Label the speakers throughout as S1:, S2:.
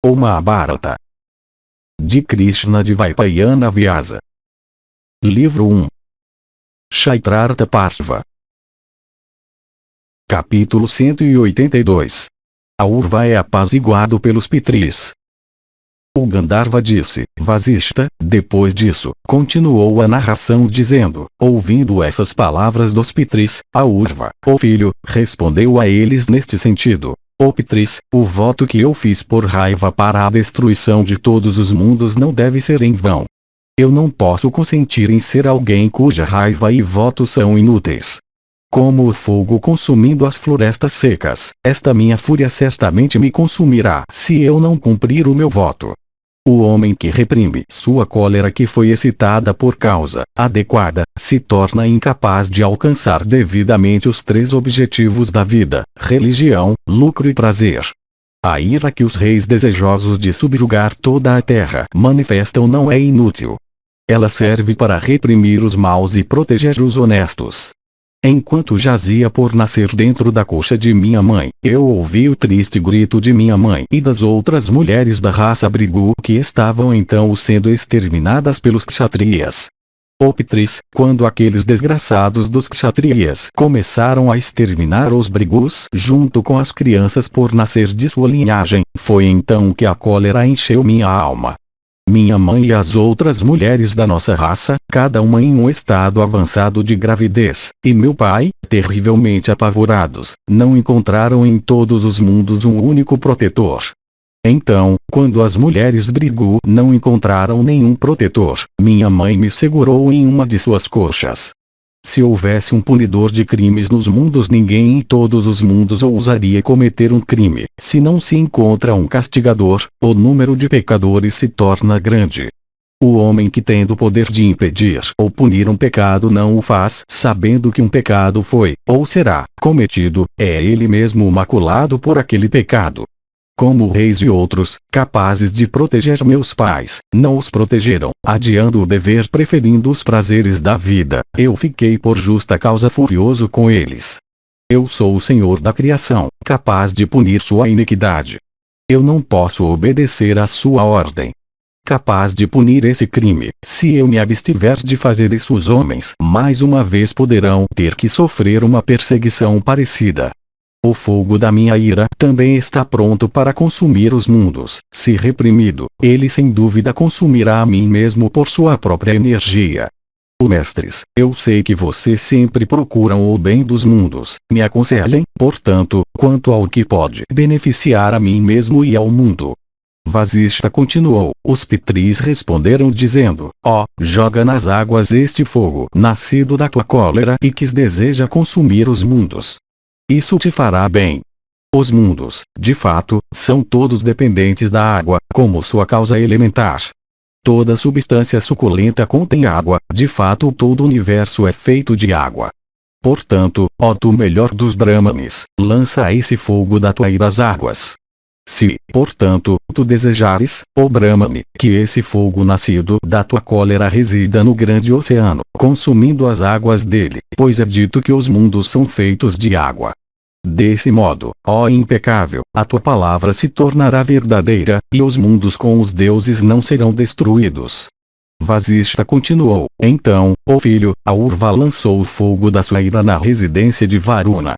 S1: O Mahabharata de Krishna Dvaipayana Vyasa. Livro 1. Kshatrartha Parva. Capítulo 182. A Urva é apaziguado pelos Pitris. O Gandharva disse: Vasishtha, depois disso, continuou a narração dizendo: ouvindo essas palavras dos Pitris, a Urva, o filho, respondeu a eles neste sentido: ó Pitris, o voto que eu fiz por raiva para a destruição de todos os mundos não deve ser em vão. Eu não posso consentir em ser alguém cuja raiva e voto são inúteis. Como o fogo consumindo as florestas secas, esta minha fúria certamente me consumirá se eu não cumprir o meu voto. O homem que reprime sua cólera que foi excitada por causa adequada, se torna incapaz de alcançar devidamente os três objetivos da vida: religião, lucro e prazer. A ira que os reis desejosos de subjugar toda a terra manifestam não é inútil. Ela serve para reprimir os maus e proteger os honestos. Enquanto jazia por nascer dentro da coxa de minha mãe, eu ouvi o triste grito de minha mãe e das outras mulheres da raça Brigu que estavam então sendo exterminadas pelos kshatriyas. Ó Pitris, quando aqueles desgraçados dos kshatriyas começaram a exterminar os Brigus junto com as crianças por nascer de sua linhagem, foi então que a cólera encheu minha alma. Minha mãe e as outras mulheres da nossa raça, cada uma em um estado avançado de gravidez, e meu pai, terrivelmente apavorados, não encontraram em todos os mundos um único protetor. Então, quando as mulheres Brigu não encontraram nenhum protetor, minha mãe me segurou em uma de suas coxas. Se houvesse um punidor de crimes nos mundos, ninguém em todos os mundos ousaria cometer um crime. Se não se encontra um castigador, o número de pecadores se torna grande. O homem que tem o poder de impedir ou punir um pecado não o faz sabendo que um pecado foi, ou será, cometido, é ele mesmo maculado por aquele pecado. Como reis e outros, capazes de proteger meus pais, não os protegeram, adiando o dever preferindo os prazeres da vida, eu fiquei por justa causa furioso com eles. Eu sou o Senhor da criação, capaz de punir sua iniquidade. Eu não posso obedecer à sua ordem. Capaz de punir esse crime, se eu me abstiver de fazer isso, os homens mais uma vez poderão ter que sofrer uma perseguição parecida. O fogo da minha ira também está pronto para consumir os mundos. Se reprimido, ele sem dúvida consumirá a mim mesmo por sua própria energia. Mestres, eu sei que vocês sempre procuram o bem dos mundos. Me aconselhem, portanto, quanto ao que pode beneficiar a mim mesmo e ao mundo. Vasishtha continuou. Os Pitris responderam dizendo: ó, joga nas águas este fogo nascido da tua cólera e que deseja consumir os mundos. Isso te fará bem. Os mundos, de fato, são todos dependentes da água, como sua causa elementar. Toda substância suculenta contém água, de fato todo o universo é feito de água. Portanto, ó tu melhor dos Brahmanes, lança a esse fogo da tua ira as águas. Se, portanto, tu desejares, ó Brahmane, que esse fogo nascido da tua cólera resida no grande oceano, consumindo as águas dele, pois é dito que os mundos são feitos de água. Desse modo, ó impecável, a tua palavra se tornará verdadeira, e os mundos com os deuses não serão destruídos. Vasishtha continuou. Então, ó filho, a Urva lançou o fogo da sua ira na residência de Varuna.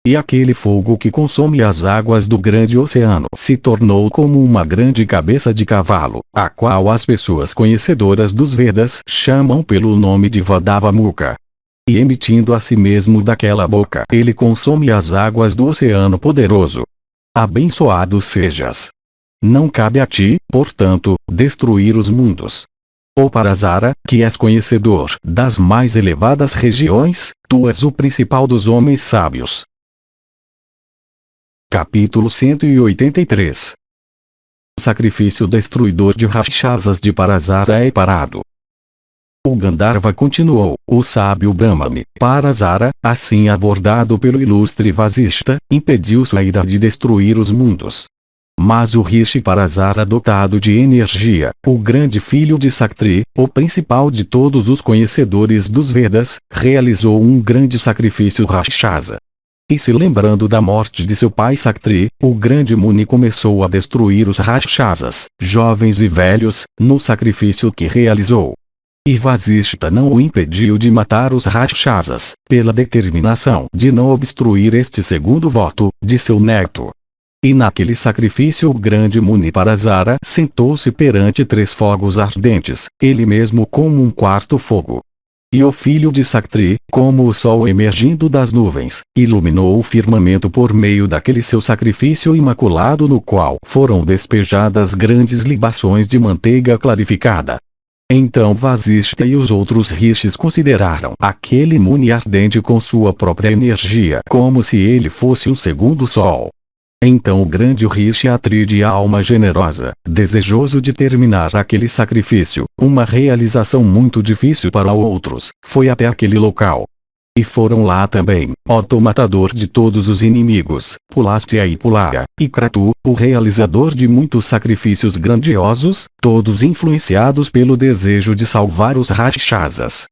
S1: E aquele fogo que consome as águas do grande oceano se tornou como uma grande cabeça de cavalo, a qual as pessoas conhecedoras dos Vedas chamam pelo nome de Vadavamukha. E emitindo a si mesmo daquela boca, ele consome as águas do oceano poderoso. Abençoado sejas! Não cabe a ti, portanto, destruir os mundos. Ó Parasara, que és conhecedor das mais elevadas regiões, tu és o principal dos homens sábios. Capítulo 183. O sacrifício destruidor de Rakshasas de Parasara é parado. O Gandharva continuou. O sábio Brahmane, Parasara, assim abordado pelo ilustre Vasishtha, impediu sua ira de destruir os mundos. Mas o Rishi Parasara, dotado de energia, o grande filho de Saktri, o principal de todos os conhecedores dos Vedas, realizou um grande sacrifício Rakshasa. E se lembrando da morte de seu pai Saktri, o grande Muni começou a destruir os Rakshasas, jovens e velhos, no sacrifício que realizou. E Vasishta não o impediu de matar os Rakshasas, pela determinação de não obstruir este segundo voto, de seu neto. E naquele sacrifício o grande Muni Parasara sentou-se perante 3 fogos ardentes, ele mesmo como um quarto fogo. E o filho de Saktri, como o sol emergindo das nuvens, iluminou o firmamento por meio daquele seu sacrifício imaculado no qual foram despejadas grandes libações de manteiga clarificada. Então Vasishta e os outros rishis consideraram aquele Muni ardente com sua própria energia como se ele fosse o segundo sol. Então o grande Rishi Atri de alma generosa, desejoso de terminar aquele sacrifício, uma realização muito difícil para outros, foi até aquele local. E foram lá também, Otto matador de todos os inimigos, Pulastya e Pulaya, e Kratu, o realizador de muitos sacrifícios grandiosos, todos influenciados pelo desejo de salvar os Rakshasas.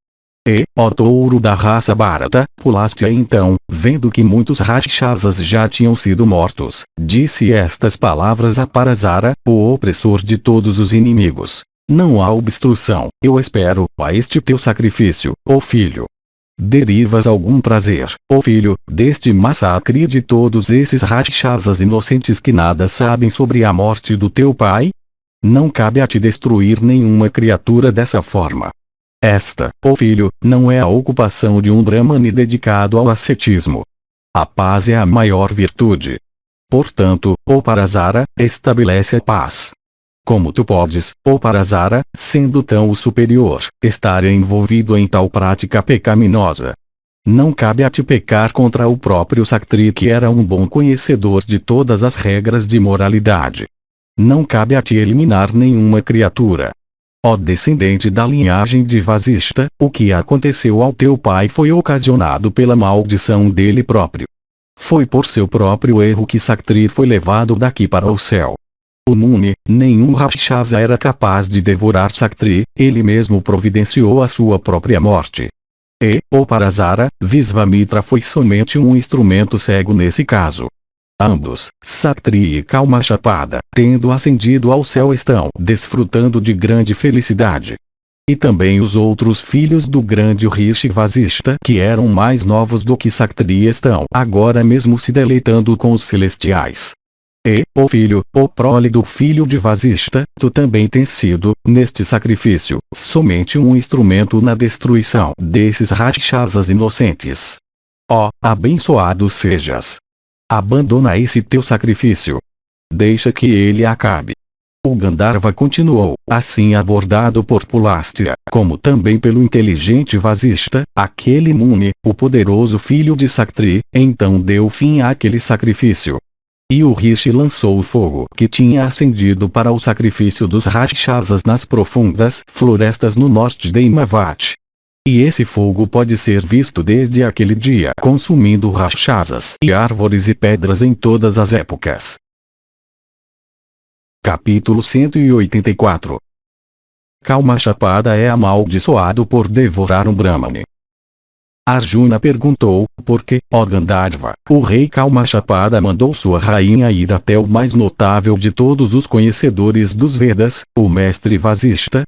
S1: E, ó touro da raça Bharata, Pulastya então, vendo que muitos Rakshasas já tinham sido mortos, disse estas palavras a Parasara, o opressor de todos os inimigos. Não há obstrução, eu espero, a este teu sacrifício, ó filho. Derivas algum prazer, ó filho, deste massacre de todos esses Rakshasas inocentes que nada sabem sobre a morte do teu pai? Não cabe a ti destruir nenhuma criatura dessa forma. Esta, ó filho, não é a ocupação de um Brahmane dedicado ao ascetismo. A paz é a maior virtude. Portanto, ó Parasara, estabelece a paz. Como tu podes, ó Parasara, sendo tão o superior, estar envolvido em tal prática pecaminosa? Não cabe a ti pecar contra o próprio Saktri que era um bom conhecedor de todas as regras de moralidade. Não cabe a ti eliminar nenhuma criatura. Ó descendente da linhagem de Vasishta, o que aconteceu ao teu pai foi ocasionado pela maldição dele próprio. Foi por seu próprio erro que Saktri foi levado daqui para o céu. O Muni, nenhum Rakshasa era capaz de devorar Saktri, ele mesmo providenciou a sua própria morte. E, ó Parasara, Visvamitra foi somente um instrumento cego nesse caso. Ambos, Saktri e Kalmashapada, tendo ascendido ao céu estão desfrutando de grande felicidade. E também os outros filhos do grande Rishi Vasishta que eram mais novos do que Saktri estão agora mesmo se deleitando com os celestiais. E, ó filho, ó prole do filho de Vasishta, tu também tens sido, neste sacrifício, somente um instrumento na destruição desses Rakshasas inocentes. Ó, abençoado sejas! Abandona esse teu sacrifício. Deixa que ele acabe. O Gandharva continuou, assim abordado por Pulastya, como também pelo inteligente Vasishta, aquele Muni, o poderoso filho de Saktri, então deu fim àquele sacrifício. E o Rishi lançou o fogo que tinha acendido para o sacrifício dos Rakshasas nas profundas florestas no norte de Himavati. E esse fogo pode ser visto desde aquele dia consumindo Rakshasas e árvores e pedras em todas as épocas. Capítulo 184. Kalmashapada é amaldiçoado por devorar um Brahmane. Arjuna perguntou, por que, ó Gandharva, o rei Kalmashapada mandou sua rainha ir até o mais notável de todos os conhecedores dos Vedas, o mestre Vasishta?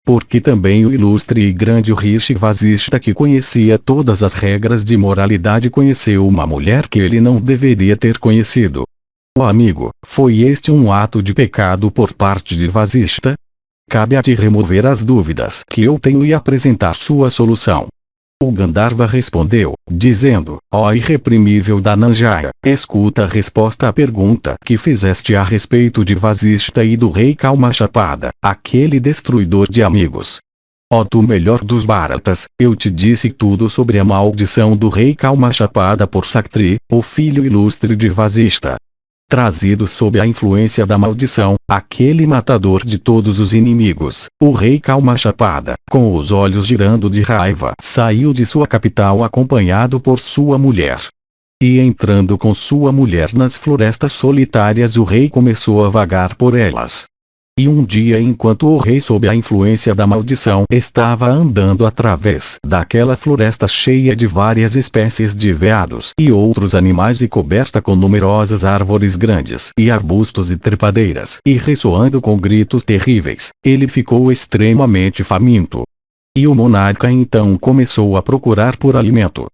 S1: Porque também o ilustre e grande Rishi Vasishta que conhecia todas as regras de moralidade conheceu uma mulher que ele não deveria ter conhecido. Ó amigo, foi este um ato de pecado por parte de Vasishta? Cabe a ti remover as dúvidas que eu tenho e apresentar sua solução. O Gandharva respondeu, dizendo, ó irreprimível Dhananjaya, escuta a resposta à pergunta que fizeste a respeito de Vasishta e do rei Kalmashapada, aquele destruidor de amigos. Ó tu melhor dos Bharatas, eu te disse tudo sobre a maldição do rei Kalmashapada por Saktri, o filho ilustre de Vasishta. Trazido sob a influência da maldição, aquele matador de todos os inimigos, o rei Kalmashapada, com os olhos girando de raiva, saiu de sua capital acompanhado por sua mulher. E entrando com sua mulher nas florestas solitárias o rei começou a vagar por elas. E um dia, enquanto o rei, sob a influência da maldição, estava andando através daquela floresta cheia de várias espécies de veados e outros animais e coberta com numerosas árvores grandes e arbustos e trepadeiras e ressoando com gritos terríveis, ele ficou extremamente faminto. E o monarca então começou a procurar por alimento.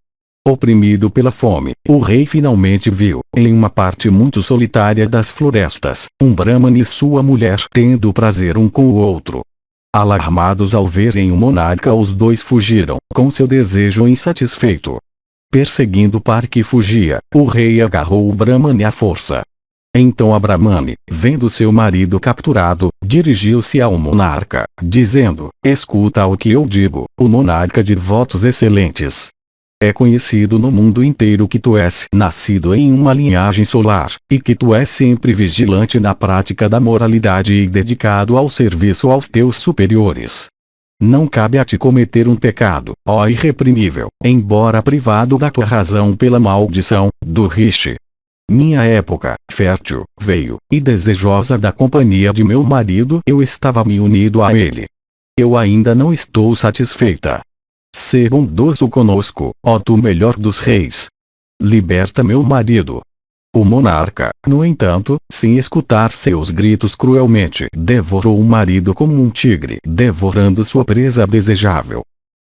S1: Oprimido pela fome, o rei finalmente viu, em uma parte muito solitária das florestas, um Brahmana e sua mulher tendo prazer um com o outro. Alarmados ao verem o monarca, os dois fugiram, com seu desejo insatisfeito. Perseguindo para que fugia, o rei agarrou o Brahmane à força. Então a Brahmane, vendo seu marido capturado, dirigiu-se ao monarca, dizendo: escuta o que eu digo, o monarca de votos excelentes. É conhecido no mundo inteiro que tu és nascido em uma linhagem solar, e que tu és sempre vigilante na prática da moralidade e dedicado ao serviço aos teus superiores. Não cabe a ti cometer um pecado, ó irreprimível, embora privado da tua razão pela maldição do Rishi. Minha época, fértil, veio, e desejosa da companhia de meu marido, eu estava me unido a ele. Eu ainda não estou satisfeita. Sê bondoso conosco, ó tu melhor dos reis. Liberta meu marido. O monarca, no entanto, sem escutar seus gritos, cruelmente devorou o marido como um tigre devorando sua presa desejável.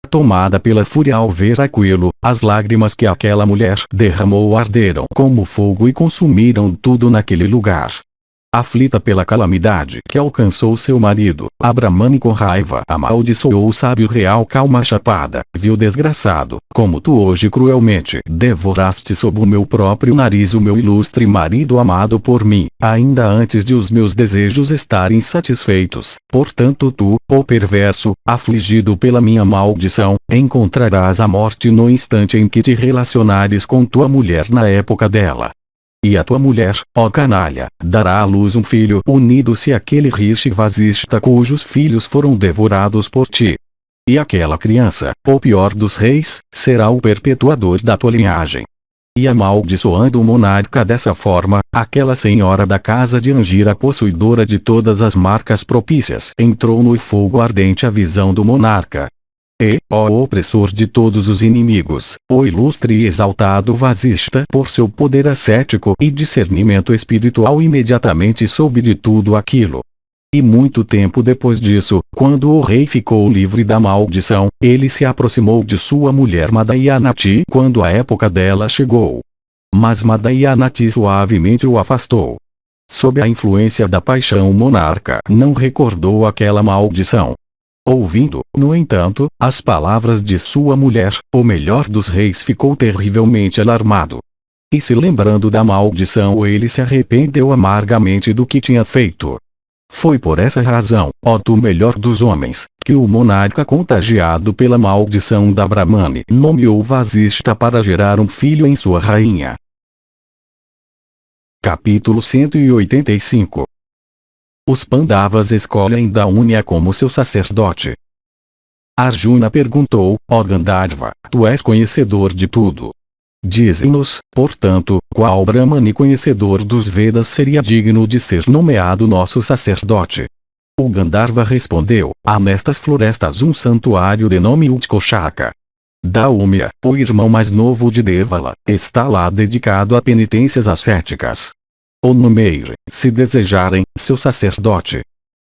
S1: Tomada pela fúria ao ver aquilo, as lágrimas que aquela mulher derramou arderam como fogo e consumiram tudo naquele lugar. Aflita pela calamidade que alcançou seu marido, a Brahmane com raiva amaldiçoou o sábio real Kalma Chapada: vil desgraçado, como tu hoje cruelmente devoraste sob o meu próprio nariz o meu ilustre marido amado por mim, ainda antes de os meus desejos estarem satisfeitos. Portanto tu, ó perverso, afligido pela minha maldição, encontrarás a morte no instante em que te relacionares com tua mulher na época dela. E a tua mulher, ó canalha, dará à luz um filho unido-se àquele Rishi Vasishta cujos filhos foram devorados por ti. E aquela criança, o pior dos reis, será o perpetuador da tua linhagem. E amaldiçoando o monarca dessa forma, aquela senhora da casa de Angira, possuidora de todas as marcas propícias, entrou no fogo ardente a visão do monarca. E, ó opressor de todos os inimigos, o ilustre e exaltado Vasishta, por seu poder ascético e discernimento espiritual, imediatamente soube de tudo aquilo. E muito tempo depois disso, quando o rei ficou livre da maldição, ele se aproximou de sua mulher Madayanati quando a época dela chegou. Mas Madayanati suavemente o afastou. Sob a influência da paixão, o monarca não recordou aquela maldição. Ouvindo, no entanto, as palavras de sua mulher, o melhor dos reis ficou terrivelmente alarmado. E se lembrando da maldição, ele se arrependeu amargamente do que tinha feito. Foi por essa razão, ó tu melhor dos homens, que o monarca, contagiado pela maldição da Brahmane, nomeou Vasishta para gerar um filho em sua rainha. Capítulo 185. Os Pandavas escolhem Daunya como seu sacerdote. Arjuna perguntou: ó Gandharva, tu és conhecedor de tudo. Dize-nos, portanto, qual Brahmane conhecedor dos Vedas seria digno de ser nomeado nosso sacerdote? O Gandharva respondeu: há nestas florestas um santuário de nome Utkoshaka. Daumya, o irmão mais novo de Devala, está lá dedicado a penitências ascéticas. O nomeie, se desejarem, seu sacerdote.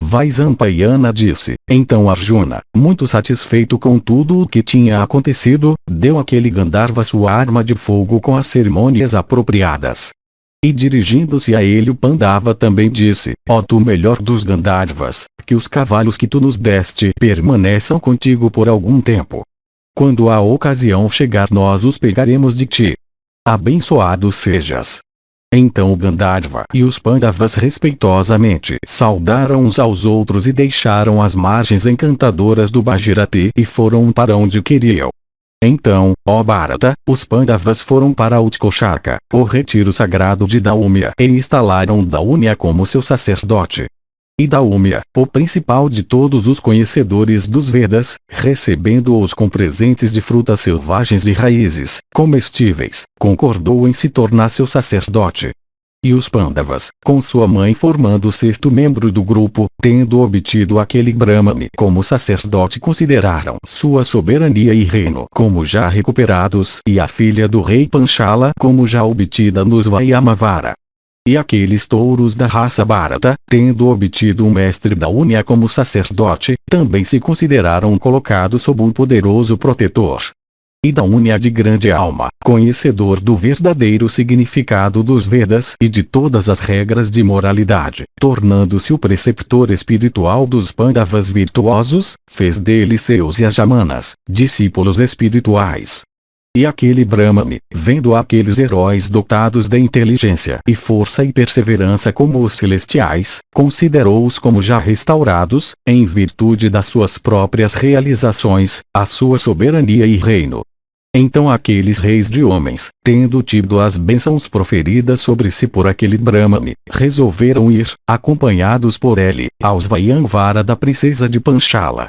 S1: Vaisampayana disse. Então Arjuna, muito satisfeito com tudo o que tinha acontecido, deu àquele Gandharva sua arma de fogo com as cerimônias apropriadas. E dirigindo-se a ele, o Pandava também disse: ó tu melhor dos Gandharvas, que os cavalos que tu nos deste permaneçam contigo por algum tempo. Quando a ocasião chegar, nós os pegaremos de ti. Abençoado sejas. Então o Gandharva e os Pandavas respeitosamente saudaram uns aos outros e deixaram as margens encantadoras do Bhagirathi e foram para onde queriam. Então, ó Bharata, os Pandavas foram para Utkoshaka, o retiro sagrado de Daumya, e instalaram Daunya como seu sacerdote. E Daumya, o principal de todos os conhecedores dos Vedas, recebendo-os com presentes de frutas selvagens e raízes comestíveis, concordou em se tornar seu sacerdote. e os Pandavas, com sua mãe formando o sexto membro do grupo, tendo obtido aquele Brahmane como sacerdote, consideraram sua soberania e reino como já recuperados e a filha do rei Panchala como já obtida nos Vayamavara. E aqueles touros da raça Bharata, tendo obtido um mestre da Unia como sacerdote, também se consideraram colocados sob um poderoso protetor. E da Unia de grande alma, conhecedor do verdadeiro significado dos Vedas e de todas as regras de moralidade, tornando-se o preceptor espiritual dos Pandavas virtuosos, fez deles seus Yajamanas, discípulos espirituais. E aquele Brahmane, vendo aqueles heróis dotados de inteligência e força e perseverança como os celestiais, considerou-os como já restaurados, em virtude das suas próprias realizações, a sua soberania e reino. Então aqueles reis de homens, tendo tido as bênçãos proferidas sobre si por aquele Brahmane, resolveram ir, acompanhados por ele, aos Vayamvara da princesa de Panchala.